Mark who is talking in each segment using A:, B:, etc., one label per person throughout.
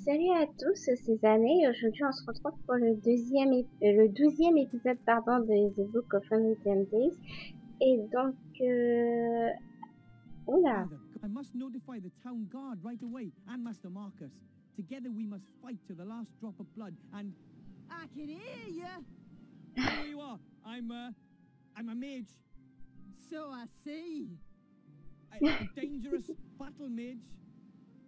A: Salut à tous, c'est Zana et aujourd'hui on se retrouve pour le 12e épisode pardon, de The Book of Unwritten Days. Et donc, oula,
B: I must notify the town guard right away and Master Marcus. Together we must fight to the last drop of blood and... I can hear you! There you are. I'm a mage.
C: So I see.
B: A dangerous battle mage.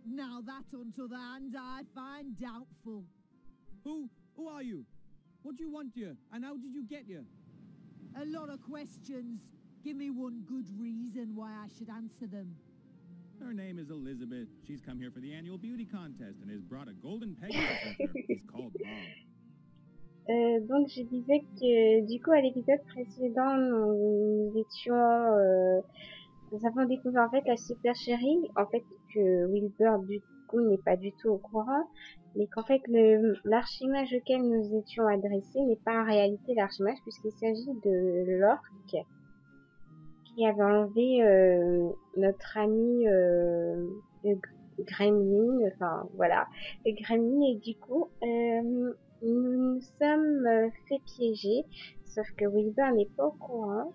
C: Now that on t'other hand I find doubtful.
B: Who are you? What do you want here? And how did you get here?
C: A lot of questions. Give me one good reason why I should answer them.
D: Her name is Elizabeth. She's come here for the annual beauty contest and has brought a golden Pegasus with her. He's called Bob.
A: donc je disais que du coup à l'épisode précédent nous avons découvert en fait la supercherie, en fait que Wilbur du coup n'est pas du tout au courant, mais qu'en fait l'archimage auquel nous étions adressés n'est pas en réalité l'archimage puisqu'il s'agit de l'orc qui avait enlevé notre ami le gremlin, enfin voilà, le gremlin, et du coup nous nous sommes fait piéger, sauf que Wilbur n'est pas au courant.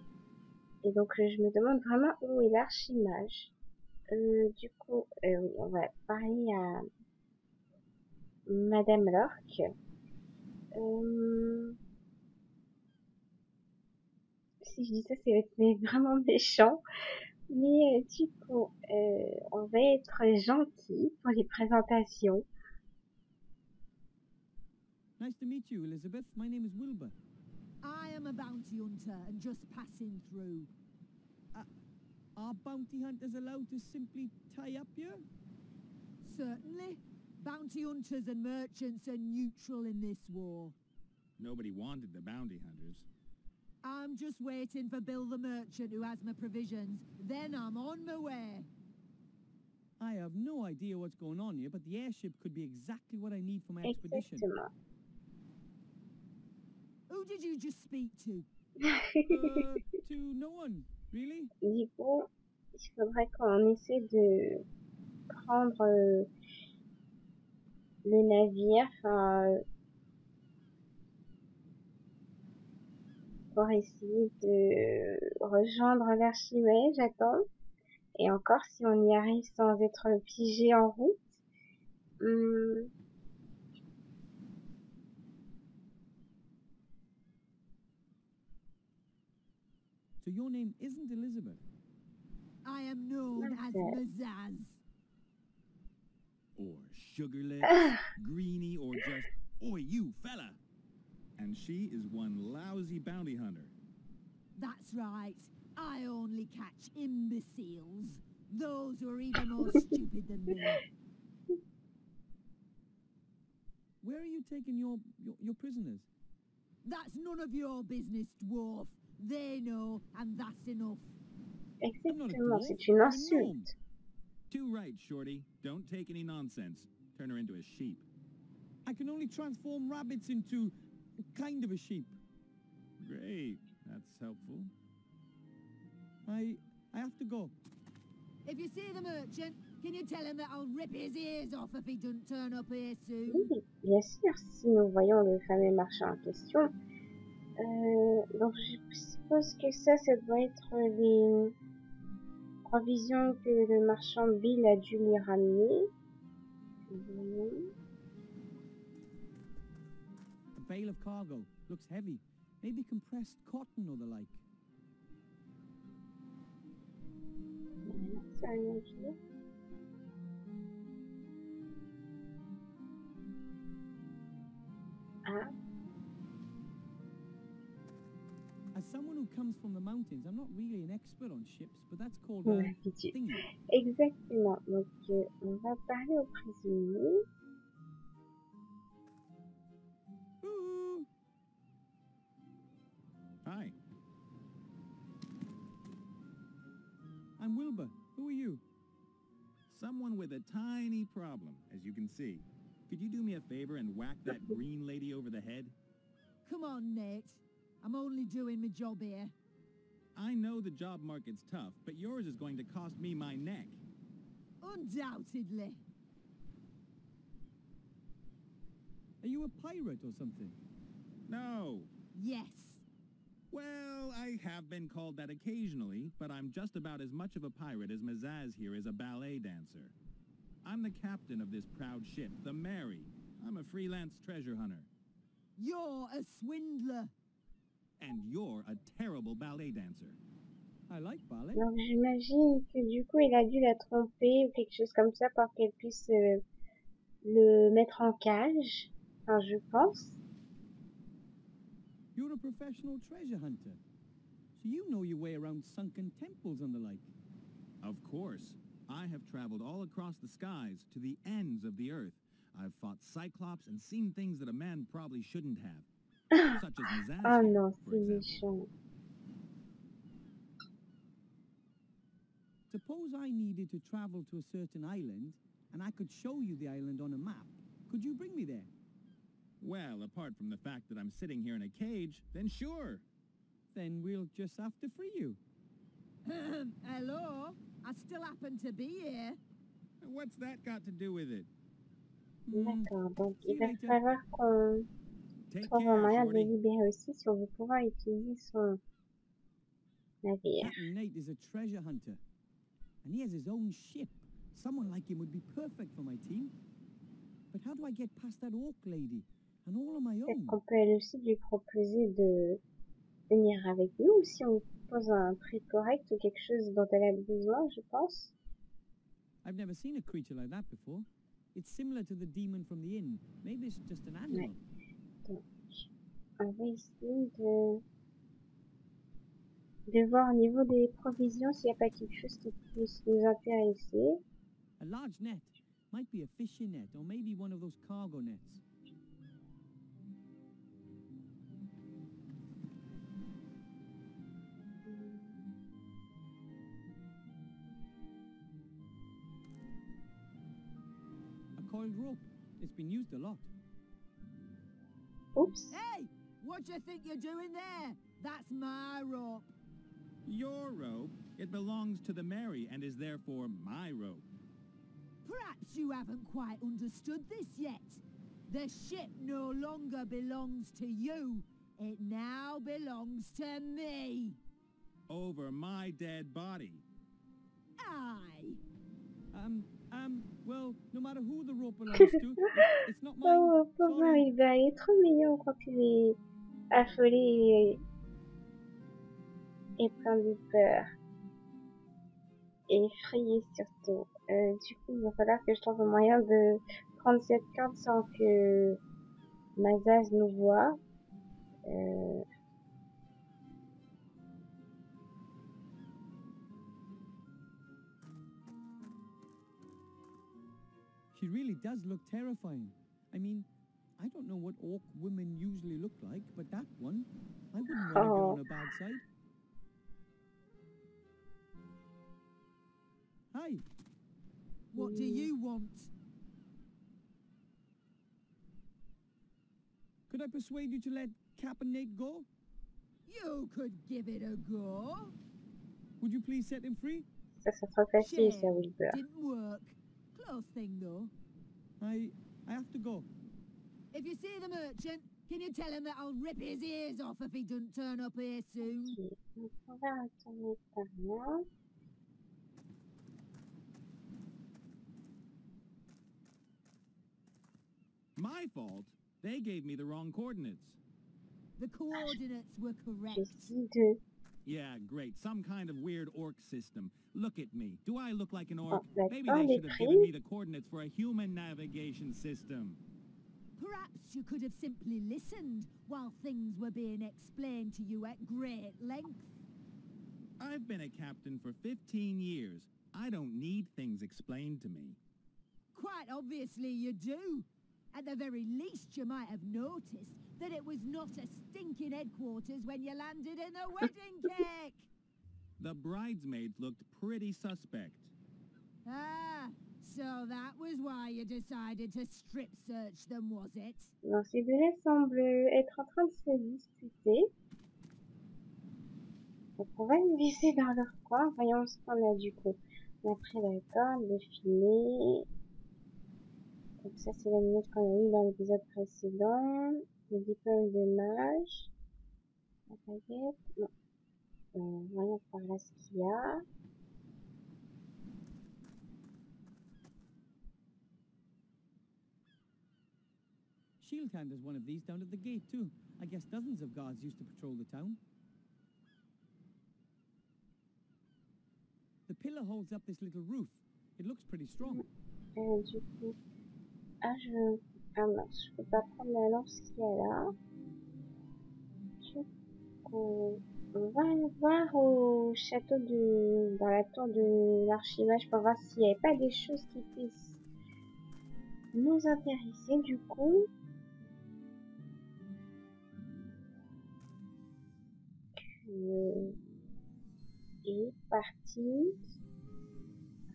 A: Et donc je me demande vraiment où est l'archimage. Du coup, oui, on va parler à Madame l'orque. Si je dis ça, c'est vraiment méchant. Mais du coup, on va être gentil pour les présentations.
B: Nice to meet you, Elizabeth. My name is Wilbur.
C: I am a bounty hunter and just passing through.
B: Are bounty hunters allowed to simply tie up here?
C: Certainly. Bounty hunters and merchants are neutral in this war.
D: Nobody wanted the bounty hunters.
C: I'm just waiting for Bill the merchant who has my provisions. Then I'm on my way.
B: I have no idea what's going on here, but the airship could be exactly what I need for my expedition.
A: Exactement.
C: Who did you just speak to?
B: To no one, really.
A: Du coup, il faudrait qu'on essaie de prendre le navire, enfin, pour essayer de rejoindre l'archimage, j'attends. Et encore, si on y arrive sans être piégé en route.
B: So your name isn't Elizabeth?
C: I am known as Mazaz.
D: Or Sugarlips, Greenie, or just, oi, you fella. And she is one lousy bounty hunter.
C: That's right. I only catch imbeciles. Those who are even more stupid than me.
B: Where are you taking your prisoners?
C: That's none of your business, dwarf. They know, and that's enough.
A: Exactement, c'est une insulte.
D: Too right, Shorty. Don't take any nonsense. Turn her into a sheep.
B: I can only transform rabbits into kind of a sheep.
D: Great. That's helpful.
B: I have to go.
C: If you see the merchant, can you tell him that I'll rip his ears off if he doesn't turn up here soon?
A: Oui, bien sûr, si nous voyons le fameux marchand en question. Donc je suppose que ça doit être les provisions que le marchand Bill a dû lui ramener.
B: A bale of cargo. Looks heavy. Maybe compressed cotton or the like.
A: C'est un navire. Ah.
B: As someone who comes from the mountains, I'm not really an expert on ships, but that's called
A: Mon
B: a
A: habitude.
B: thingy.
A: Exactement. Donc on va parler aux prisonniers.
B: Ooh.
D: Hi.
B: I'm Wilbur. Who are you?
D: Someone with a tiny problem, as you can see. Could you do me a favor and whack that green lady over the head?
C: Come on, Nate. I'm only doing my job here.
D: I know the job market's tough, but yours is going to cost me my neck.
C: Undoubtedly.
B: Are you a pirate or something?
D: No.
C: Yes.
D: Well, I have been called that occasionally, but I'm just about as much of a pirate as Mazaz here is a ballet dancer. I'm the captain of this proud ship, the Mary. I'm a freelance treasure hunter.
C: You're a swindler.
D: And you're a terrible ballet dancer.
B: I like ballet.
A: Donc j'imagine que du coup il a dû la tromper ou quelque chose comme ça pour qu'elle puisse le mettre en cage. Enfin, je pense.
B: You're a professional treasure hunter. So you know your way around sunken temples and the like.
D: Of course. I have traveled all across the skies to the ends of the earth. I've fought cyclops and seen things that a man probably shouldn't have. Such as Mazaz,
A: Oh non,
D: for
A: c'est
D: example.
A: méchant.
B: Suppose I needed to travel to a certain island, and I could show you the island on a map. Could you bring me there?
D: Well, apart from the fact that I'm sitting here in a cage, then sure.
B: Then we'll just have to free you.
C: Hello? I still happen to be here.
D: What's that got to do with it?
A: D'accord, donc
B: See
A: il
B: you
A: va
B: later.
A: falloir qu'on
D: Take
A: trouve un
D: care,
A: moyen de
D: Shorty.
A: libérer aussi si on veut pouvoir utiliser son navire.
B: Captain Nate is a treasure hunter, and he has his own ship. Someone like him would be perfect for my team. But how do I get past that orc lady, and all on my
A: Peut-être
B: own?
A: qu'on peut elle aussi lui proposer de venir avec nous si on propose un prix correct ou quelque chose dont elle a besoin, je pense.
B: I've never seen a creature like that before. It's similar to the demon from the inn. Maybe it's just an animal.
A: Donc, on va essayer de voir au niveau des provisions s'il n'y a pas quelque chose qui puisse nous intéresser.
B: A large net. Might be a fishing net, or maybe one of those cargo nets. A coiled rope. It's been used a lot.
A: Oups.
C: Hey! What do you think you're doing there? That's my rope.
D: Your rope? It belongs to the Mary and is therefore my rope.
C: Perhaps you haven't quite understood this yet. The ship no longer belongs to you. It now belongs to me.
D: Over my dead body.
C: Aye.
B: Well, no matter who the rope belongs to, it's not mine.
A: Oh, pauvre
B: Sorry.
A: Hilda, il est trop mignon quand il est affolé et plein de peur. Et effrayé surtout. Du coup, il va falloir que je trouve un moyen de prendre cette corde sans que Mazaz nous voit.
B: She really does look terrifying. I mean, I don't know what orc women usually look like, but that one, I wouldn't want to get on her bad side. Hi.
C: What do you want?
B: Could I persuade you to let Cap and Nate go?
C: You could give it a go.
B: Would you please set him free?
A: Ça sera facile, ça,
C: Shame.
A: Wilbur.
C: Didn't work. Close thing though.
B: I have to go.
C: If you see the merchant, can you tell him that I'll rip his ears off if he doesn't turn up here soon?
A: Ok, donc on va retourner par là.
D: My fault? They gave me the wrong coordinates.
C: The coordinates were correct.
A: J'essaie de...
D: Yeah, great. Some kind of weird orc system. Look at me. Do I look like an orc?
A: Oh,
D: Maybe
A: d'accord,
D: they
A: les
D: should have
A: prix.
D: given me the coordinates for a human navigation system.
C: Perhaps you could have simply listened while things were being explained to you at great length.
D: I've been a captain for 15 years. I don't need things explained to me.
C: Quite obviously you do. At the very least, you might have noticed that it was not a stinking headquarters when you landed in the wedding cake.
D: The bridesmaids looked pretty suspect.
C: Ah, so that was why you decided to strip search them, was it?
A: Non, ces deux-là semblent être en train de se disputer. Donc on va les laisser dans leur coin. Voyons ce qu'on a du coup. On a pris la corde, le filet. Donc ça, c'est la minute qu'on a eu dans l'épisode précédent. Le diplôme de mage. La baguette. Non. Voyons par là ce qu'il y a.
B: Shieldhand has one of these down at the gate too. I guess dozens of guards used to patrol the town. The pillar holds up this little roof. It looks pretty strong.
A: Du coup... Ah mince, je peux pas prendre la lance qu'il y a là. Du coup... On va aller voir au château de... dans la tour de l'archimage pour voir s'il n'y avait pas des choses qui puissent nous intéresser du coup. Est parti.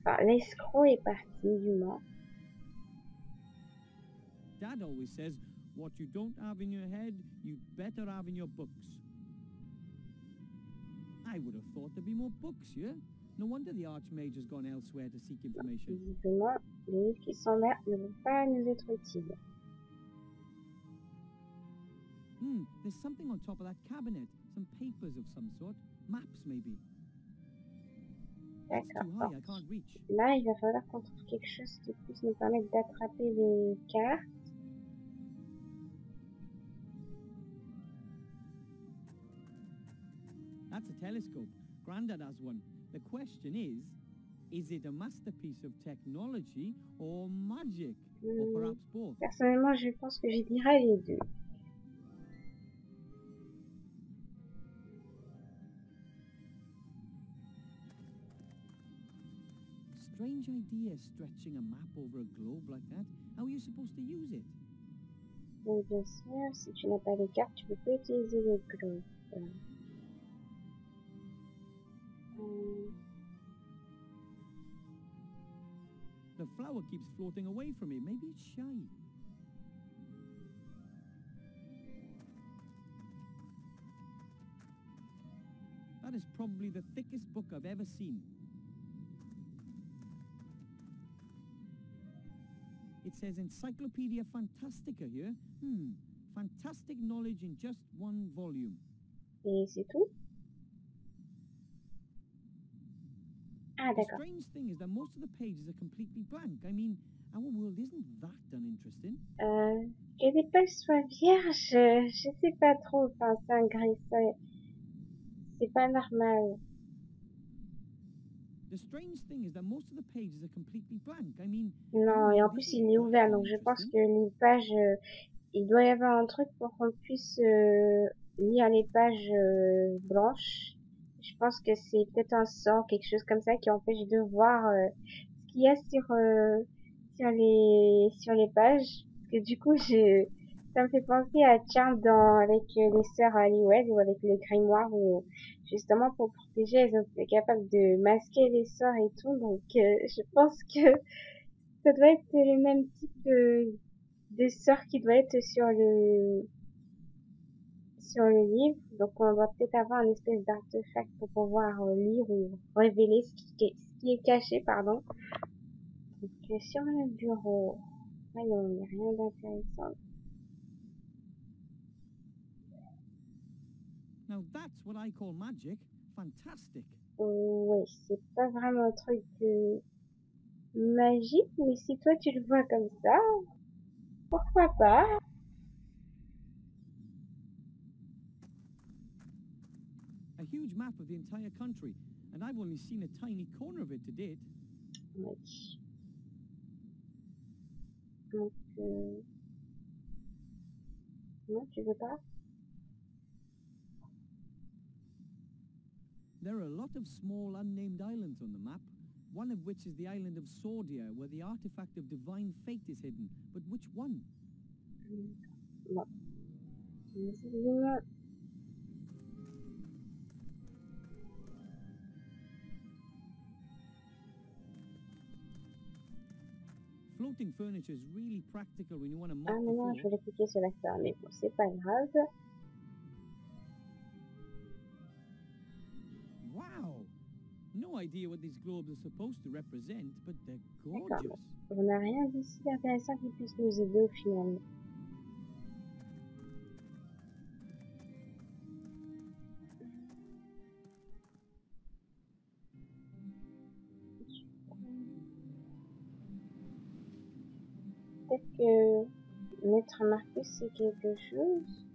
A: Enfin, l'escroc est parti du moins.
B: Dad always says, what you don't have in your head, you better have in your books. I would have thought there'd be more books here. No wonder the Archmage has gone elsewhere to seek information.
A: Visiblement, les livres qui sont là ne vont pas nous être utiles.
B: There's something on top of that cabinet. Some papers of some sort. Maps, maybe. It's too high, I can't reach.
A: Là, il va falloir qu'on trouve quelque chose qui puisse nous permettre d'attraper les cartes.
B: That's a telescope. Grandad has one. The question is it a masterpiece of technology or magic? Or perhaps both?
A: Personnellement, je pense que je dirais les deux.
B: Strange idea, stretching a map over a globe like that. How are you supposed to use it?
A: Oui, bien sûr, si tu n'as pas les cartes, tu peux pas utiliser les globes.
B: The flower keeps floating away from it. Maybe it's shy. That is probably the thickest book I've ever seen. It says Encyclopedia Fantastica here. Fantastic knowledge in just one volume.
A: Et c'est tout? Ah,
B: The
A: d'accord.
B: strange thing is that most of the pages are completely blank. I mean, our world isn't that uninteresting.
A: Que les pages soient vierges, je sais pas trop. Enfin, c'est un gris, c'est pas normal.
B: The strange thing is that most of the pages are completely blank. I mean,
A: Non, et en plus il est ouvert, donc je pense que les pages, il doit y avoir un truc pour qu'on puisse lire les pages blanches. Je pense que c'est peut-être un sort, quelque chose comme ça, qui empêche de voir ce qu'il y a sur les pages. Parce que du coup, ça me fait penser à Charles avec les sœurs Halliwell ou avec les grimoires où justement pour protéger, elles ont été capables de masquer les sorts et tout. Donc, je pense que ça doit être le même type de sort qui doit être sur le livre. Donc, on doit peut-être avoir une espèce d'artefact pour pouvoir lire ou révéler ce qui est caché, pardon. Donc, sur le bureau, voyons, il n'y a rien d'intéressant.
B: Now that's what I call magic. Fantastic.
A: Oui, c'est pas vraiment un truc magique, mais si toi tu le vois comme ça, pourquoi pas?
B: A huge map of the entire country, and I've only seen a tiny corner of it to date.
A: Oui. Donc, non, tu veux pas?
B: There are a lot of small unnamed islands on the map, one of which is the island of Sordia, where the artifact of divine fate is hidden. But which one?
A: Bon. Visiblement,
B: Floating furniture is really practical when you want to mop
A: ah
B: the
A: non,
B: floor.
A: je voulais cliquer sur la star, mais bon, c'est pas grave.
B: Wow! No idea what these globes are supposed to represent, but they're
A: D'accord.
B: gorgeous.
A: On n'a rien d'ici d'intéressant qui puisse nous aider au final. Peut-être que Maître Marcus c'est quelque chose.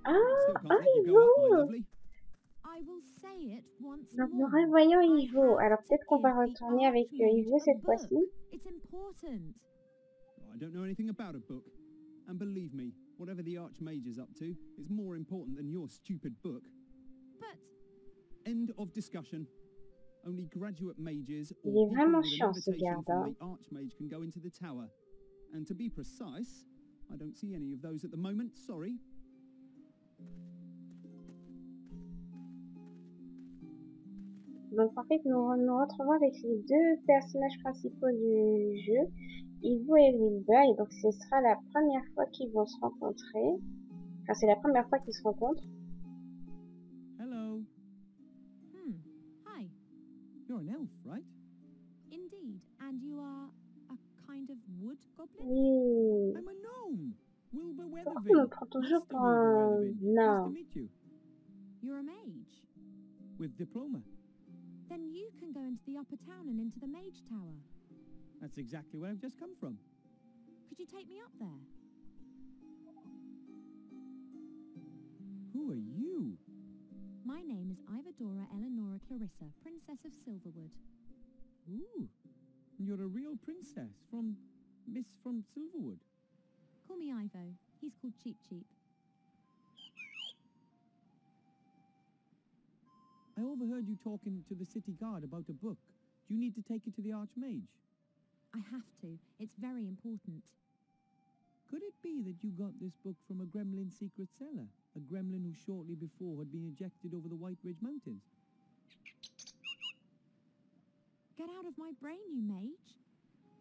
A: Ah,
B: Still can't let you go
A: Ivo!
B: up, my lovely.
C: I will say it once
A: Donc nous
C: more.
A: revoyons
C: I
A: Ivo.
C: have
A: Alors
C: to
A: peut-être qu'on va
C: give the
A: retourner avec Ivo
C: Archmage a
A: cette
C: book.
A: fois-ci.
C: It's important.
D: I don't know anything about a book. And believe me, whatever the Archmage is up to is more important than your stupid book.
C: But
D: End of discussion. Only graduate mages
A: Il
D: or
A: est
D: people
A: vraiment
D: with an
A: chiant ce
D: invitation
A: garde.
D: from
A: Hein.
D: the Archmage can go into the tower. And to be precise, I don't see any of those at the moment, sorry.
A: Donc en fait nous nous retrouvons avec les deux personnages principaux du jeu, Ivo et Wilbur, et donc ce sera la première fois qu'ils vont se rencontrer. Enfin c'est la première fois qu'ils se rencontrent.
B: Hello.
C: hi.
B: You're an elf, right?
C: Indeed. And you are a kind of wood goblin?
A: Oui.
B: I'm a gnome. Wilbur
A: Pourquoi on
B: Weatherville.
A: me prend toujours
B: Master
A: pour
B: Wilbur
A: un
B: Weatherville. Nice
A: nain?
B: to meet you.
C: You're a mage.
B: With diploma.
C: Then you can go into the upper town and into the mage tower.
B: That's exactly where I've just come from.
C: Could you take me up there?
B: Who are you?
C: My name is Ivadora Eleonora Clarissa, Princess of Silverwood.
B: Ooh. You're a real princess from Silverwood.
C: Call me Ivo. He's called Cheap Cheap.
B: I overheard you talking to the city guard about a book. Do you need to take it to the Archmage?
C: I have to. It's very important.
B: Could it be that you got this book from a gremlin secret cellar? A gremlin who shortly before had been ejected over the White Ridge Mountains?
C: Get out of my brain, you mage.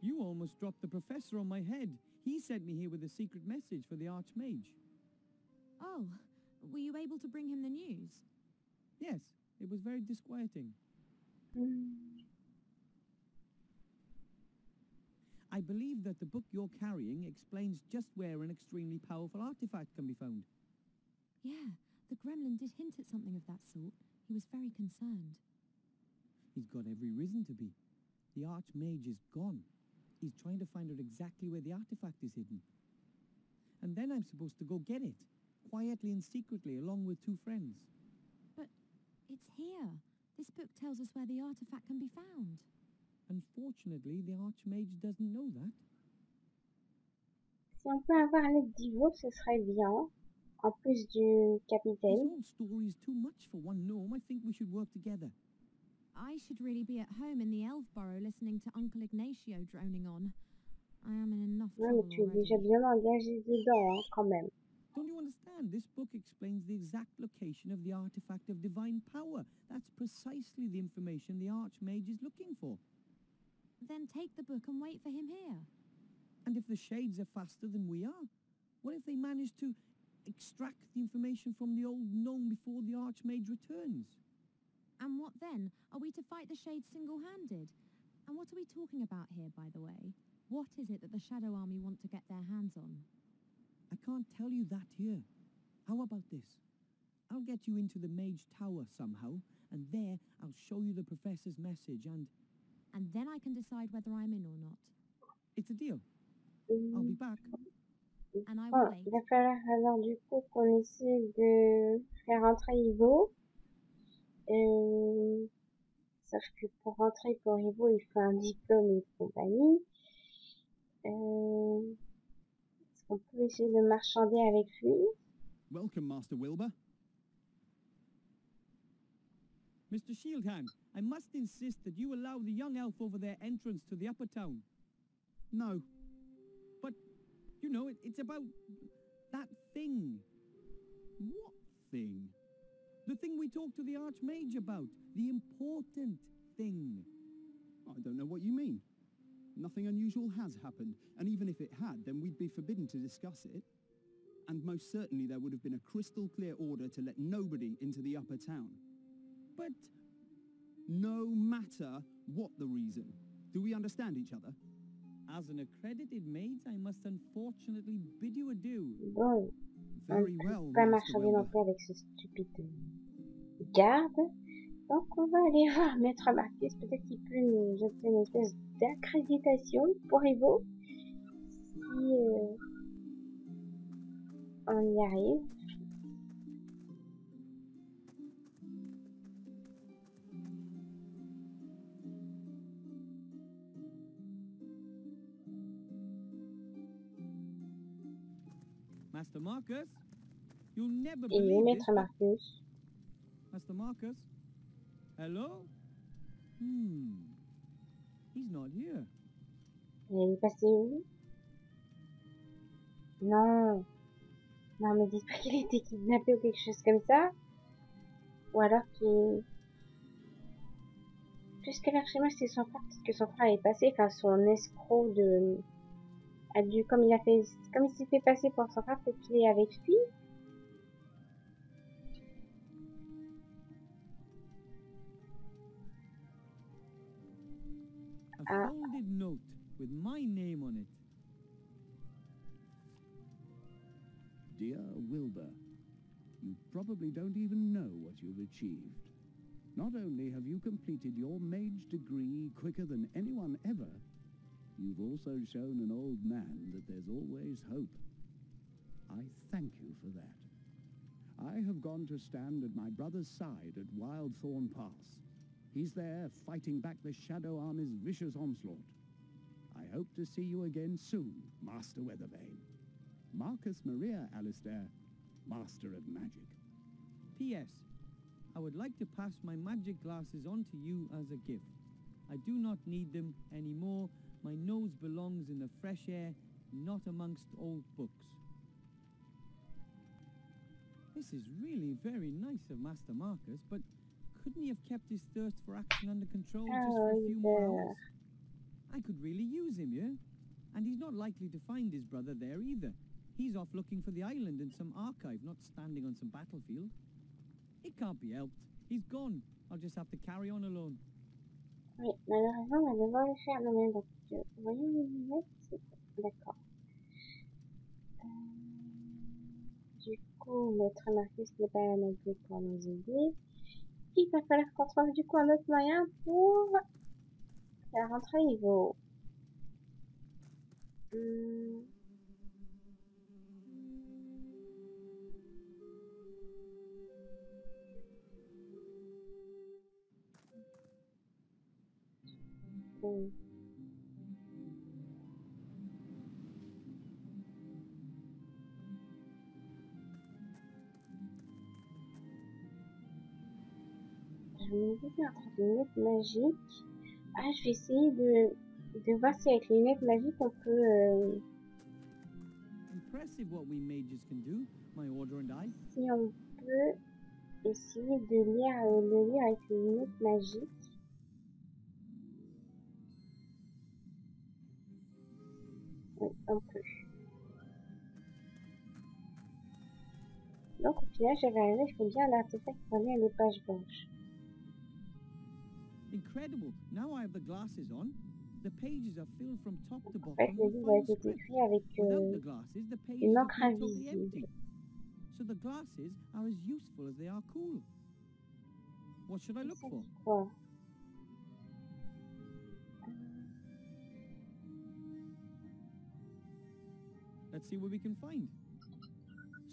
B: You almost dropped the professor on my head. He sent me here with a secret message for the Archmage.
C: Oh, were you able to bring him the news?
B: Yes, it was very disquieting. I believe that the book you're carrying explains just where an extremely powerful artefact can be found.
C: Yeah, the gremlin did hint at something of that sort. He was very concerned.
B: He's got every reason to be. The Archmage is gone. He's trying to find out exactly where the artefact is hidden. And then I'm supposed to go get it, quietly and secretly, along with two friends.
C: But it's here. This book tells us where the artifact can be found.
B: Unfortunately, the Archmage doesn't know that.
A: Si on peut avoir l'aide d'Ivo, ce serait bien. En plus du
B: This
A: capitaine.
B: whole story is too much for one gnome. I think we should work together.
C: I should really be at home in the elf burrow listening to Uncle Ignacio droning on. I am in enough
A: Ouais,
C: trouble
A: mais tu es
C: already.
A: déjà bien engagé dedans, hein, quand même.
B: Don't you understand? This book explains the exact location of the artifact of divine power. That's precisely the information the Archmage is looking for.
C: Then take the book and wait for him here.
B: And if the shades are faster than we are, what if they manage to extract the information from the old gnome before the Archmage returns?
C: And what then? Are we to fight the shades single-handed? And what are we talking about here, by the way? What is it that the Shadow Army want to get their hands on?
B: I can't tell you that here. How about this? I'll get you into the Mage Tower somehow, and there I'll show you the Professor's message, and
C: then I can decide whether I'm in or not.
B: it's a deal. I'll be back.
C: And I will
A: Bon,
C: wait.
A: il va falloir alors du coup qu'on essaie de faire rentrer Ivo. Sauf que pour rentrer pour Ivo, il faut un diplôme et compagnie. Est-ce qu'on peut essayer de marchander avec lui?
D: Welcome, Master Wilbur.
B: Mr. Shieldhand, I must insist that you allow the young elf over there entrance to the upper town.
D: No.
B: But, you know, it's about that thing.
D: What thing?
B: The thing we talked to the Archmage about. The important thing.
D: I don't know what you mean. Nothing unusual has happened, and even if it had, then we'd be forbidden to discuss it.
B: And most certainly there would have been a crystal clear order to let nobody into the upper town. But no matter what the reason, do we understand each other?
E: As an accredited mage, I must unfortunately bid you adieu.
A: Bon, on
B: Very
A: ne peut
B: well,
A: pas
B: Master
A: marchander non
B: Wilbur.
A: plus avec ce stupide garde. Donc on va aller voir Maître Marcus. Peut-être qu'il peut nous obtenir une espèce d'accréditation pour Evo. Si on y arrive.
E: Master Marcus, you'll never
A: Et
E: believe this,
A: Maître
E: but...
A: Marcus.
E: Master Marcus? Hello? He's not here.
A: Il est passé où? Non. Non, me dites pas qu'il a été kidnappé ou quelque chose comme ça. Ou alors qu'il... Puisque l'archimage c'est son frère, peut-être que son frère est passé, enfin son escroc de... a dû, comme il s'est fait passer pour son frère, peut-être qu'il est avec lui.
E: A folded note with my name on it.
F: Dear Wilbur, you probably don't even know what you've achieved. Not only have you completed your mage degree quicker than anyone ever, you've also shown an old man that there's always hope. I thank you for that. I have gone to stand at my brother's side at Wildthorn Pass. He's there fighting back the Shadow Army's vicious onslaught. I hope to see you again soon, Master Weathervane. Marcus Maria Alistair, Master of Magic.
E: P.S. I would like to pass my magic glasses on to you as a gift. I do not need them anymore. My nose belongs in the fresh air, not amongst old books. This is really very nice of Master Marcus, but couldn't he have kept his thirst for action under control just for a few more hours? I could really use him, yeah? And he's not likely to find his brother there either. He's off looking for the island in some archive, not standing on some battlefield. It can't be helped. He's gone. I'll just have to carry on alone.
A: Oui, malheureusement, on va devoir le faire nous-mêmes. Donc, voyons les lunettes. D'accord. Du coup, Maître Marcus n'est pas là non plus pour nous aider. Il va falloir qu'on trouve du coup un autre moyen pour faire rentrer Ivo. Je me disais un truc de lunettes magiques. Ah, je vais essayer de voir si avec les lunettes magiques on peut...
E: Impressive what we mages can do, my order and I.
A: Si on peut essayer de lire le livre avec les lunettes magiques. Oui, on peut. Donc au final, j'avais arrivé, je peux bien l'artefact pour lire les pages blanches.
E: Incredible. Now I have the glasses on. The pages are filled from top to
A: En fait,
E: bottom
A: le
E: with
A: livre a
E: fine
A: été
E: script.
A: écrit avec
E: Without the glasses, the pages
A: une
E: would
A: encre
E: be totally
A: invisible.
E: empty. So the glasses are as useful as they are cool. What should I look
A: Ça
E: for?
A: dit quoi?
E: Let's see what we can find.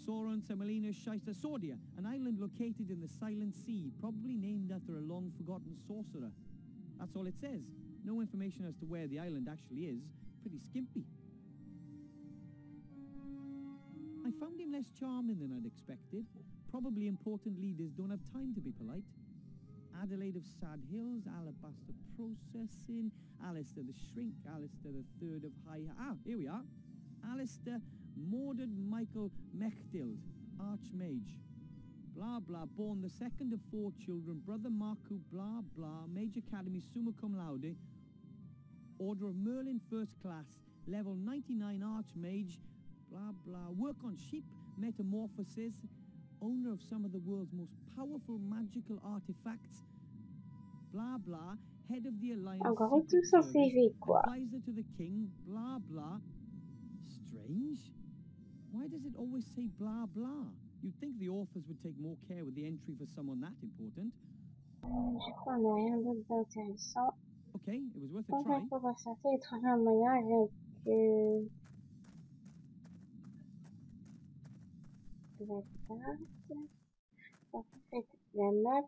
E: Sauron Semolina Shysta Sordia, an island located in the Silent Sea, probably named after a long-forgotten sorcerer. That's all it says. No information as to where the island actually is. Pretty skimpy. I found him less charming than I'd expected. Probably important leaders don't have time to be polite. Adelaide of Sad Hills, Alabaster Processing, Alistair the Shrink, Alistair the Third of High... Ah, here we are. Alistair Mordred Michael Mechtild, Archmage. Blah, blah, born the second of 4 children, brother Marku, blah, blah, Mage Academy, summa cum laude, Order of Merlin, first class, level 99 Archmage, blah, blah, work on sheep, metamorphosis, owner of some of the world's most powerful magical artifacts, blah blah, head of the Alliance
A: En gros,
E: Secret
A: tout son
E: Service,
A: CV, quoi.
E: advisor to the king, blah blah. Strange. Why does it always say blah blah? You'd think the authors would take more care with the entry for someone that important.
A: Je crois qu'on n'a rien d'autre d'intéressant.
E: Okay, it was worth a
A: On va
E: try.
A: pouvoir sortir et trouver un moyen avec la carte. En fait, la map.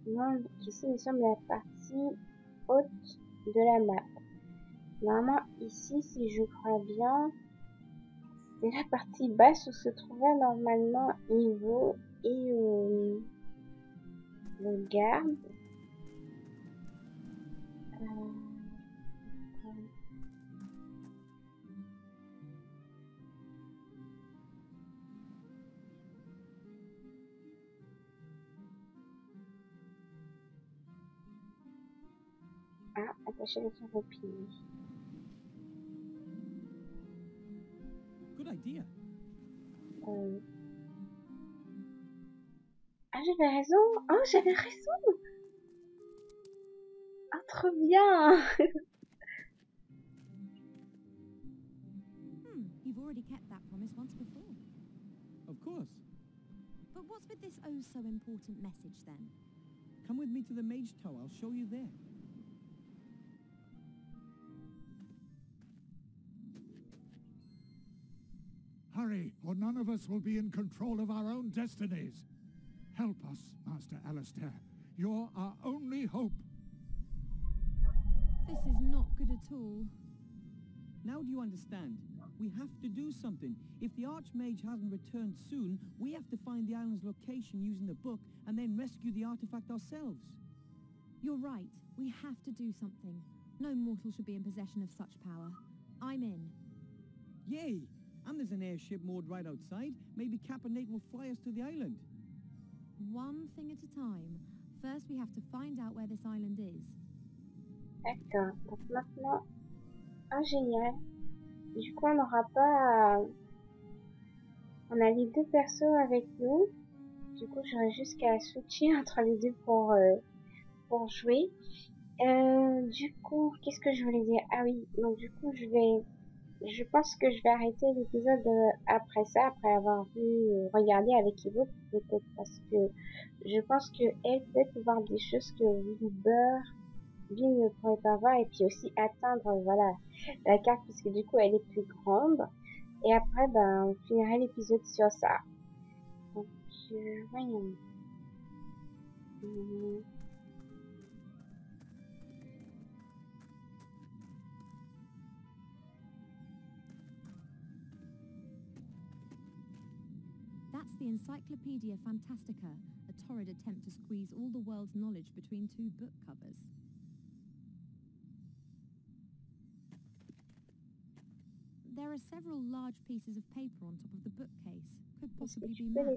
A: Non, ici nous sommes la partie haute de la map. Normalement, ici, si je crois bien, c'est la partie basse où se trouvait normalement Ivo et le garde. Ah, attacher le son replié.
E: Good idea.
A: Ah, j'avais raison. Oh, j'avais raison. Ah, trop bien.
G: You've already kept that promise once before.
E: Of course.
G: But what's with this oh so important message then?
E: Come with me to the Mage Tower. I'll show you there.
F: Hurry, or none of us will be in control of our own destinies. Help us, Master Alistair. You're our only hope.
G: This is not good at all.
E: Now do you understand? We have to do something. If the Archmage hasn't returned soon, we have to find the island's location using the book and then rescue the artifact ourselves.
G: You're right. We have to do something. No mortal should be in possession of such power. I'm in.
E: Yay! And there's an airship moored right outside. Maybe Cap and Nate will fly us to the island.
G: One thing at a time. First, we have to find out where this island is.
A: D'accord. Donc maintenant, ah génial. Du coup, on n'aura pas. On a les deux persos avec nous. Du coup, j'aurai juste qu'à switcher entre les deux pour jouer. Du coup, qu'est-ce que je voulais dire? Ah oui, donc du coup, je pense que je vais arrêter l'épisode après ça, après avoir regardé avec Ivo, peut-être parce que je pense que elle peut voir des choses que Bill ne pourrait pas voir, et puis aussi atteindre, voilà, la carte, puisque du coup, elle est plus grande. Et après, ben, on finirait l'épisode sur ça. Donc, voyons.
G: That's the Encyclopedia Fantastica, a torrid attempt to squeeze all the world's knowledge between two book covers. There are several large pieces of paper on top of the bookcase. Could possibly be maps.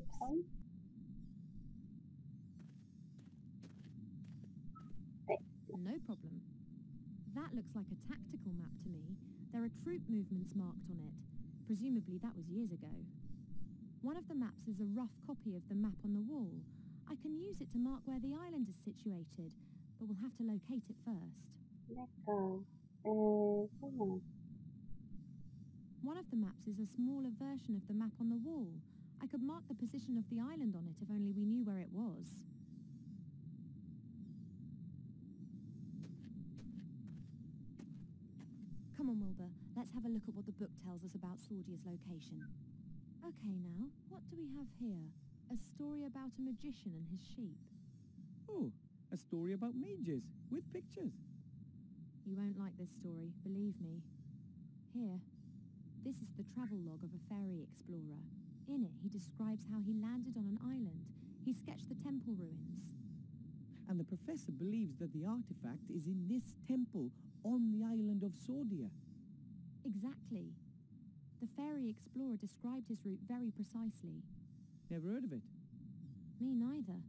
G: No problem. That looks like a tactical map to me. There are troop movements marked on it. Presumably that was years ago. One of the maps is a rough copy of the map on the wall. I can use it to mark where the island is situated, but we'll have to locate it first.
A: D'accord.
G: One of the maps is a smaller version of the map on the wall. I could mark the position of the island on it if only we knew where it was. Come on, Wilbur. Let's have a look at what the book tells us about Sordia's location. Okay, now, what do we have here? A story about a magician and his sheep.
E: Oh, a story about mages, with pictures.
G: You won't like this story, believe me. Here. This is the travel log of a fairy explorer. In it, he describes how he landed on an island. He sketched the temple ruins.
E: And the professor believes that the artifact is in this temple on the island of Sordia.
G: Exactly. The fairy explorer described his route very precisely.
E: Never heard of it.
G: Me neither.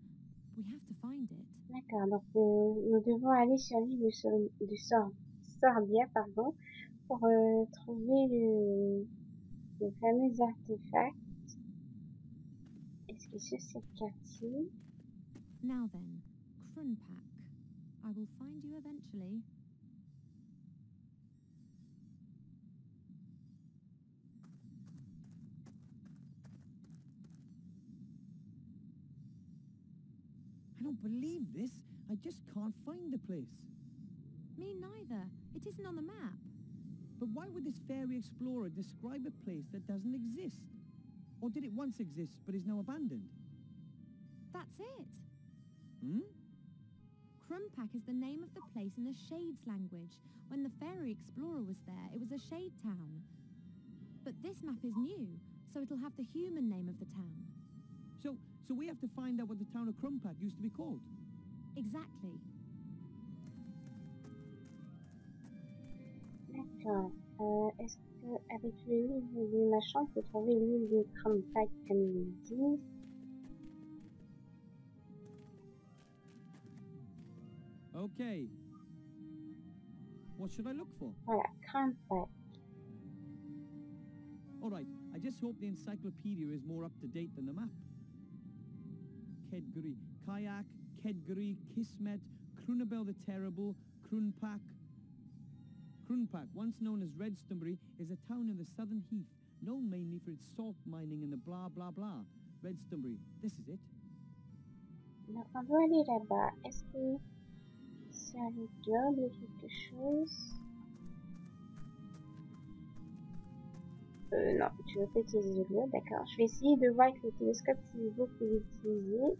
G: We have to find it.
A: D'accord, donc nous devons aller sur l'île du Sordia, pardon, pour trouver le fameux artefact. Est-ce que c'est cette carte-ci?
G: Now then, Krunpak. I will find you eventually.
E: I don't believe this. I just can't find the place.
G: Me neither. It isn't on the map.
E: But why would this fairy explorer describe a place that doesn't exist? Or did it once exist but is now abandoned?
G: That's it.
E: Hmm?
G: Krunpak is the name of the place in the Shades language. When the fairy explorer was there, it was a shade town. But this map is new, so it'll have the human name of the town.
E: So we have to find out what the town of Krunpak used to be called.
G: Exactly.
A: D'accord. Est-ce qu'avec le livre de machin, on peut trouver l'île de Krunpak comme ils le disent?
E: Okay. What should I look for?
A: Voilà, Krunpak.
E: Alright, I just hope the encyclopedia is more up to date than the map. Kedguri, Kayak, Kedguri, Kismet, Krunabel the Terrible, Krunpak. Krunpak, once known as Redstonbury, is a town in the southern heath, known mainly for its salt mining and the blah blah blah. Redstonbury, this is it.
A: Donc on doit aller là-bas. Est-ce que c'est avec globe ou quelque chose? Non, tu veux pas utiliser le globe, d'accord. Je vais essayer de voir avec le télescope si vous pouvez l'utiliser,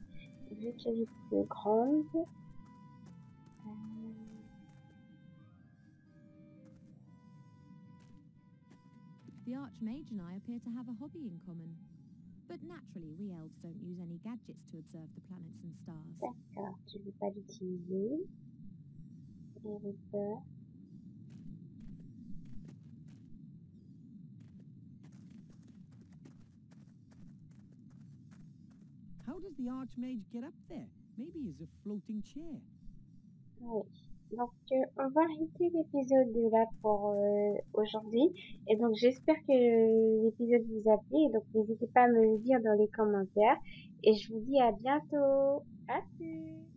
A: vu qu'elle est plus grande.
G: The Archmage and I appear to have a hobby in common. But naturally, we elves don't use any gadgets to observe the planets and stars.
A: D'accord, tu veux pas l'utiliser. Et le peur.
E: How does the Archmage get up there? Maybe he's a floating chair.
A: Oui. Donc, on va arrêter l'épisode de là pour aujourd'hui. Et donc, j'espère que l'épisode vous a plu. Et donc, n'hésitez pas à me le dire dans les commentaires. Et je vous dis à bientôt. À plus.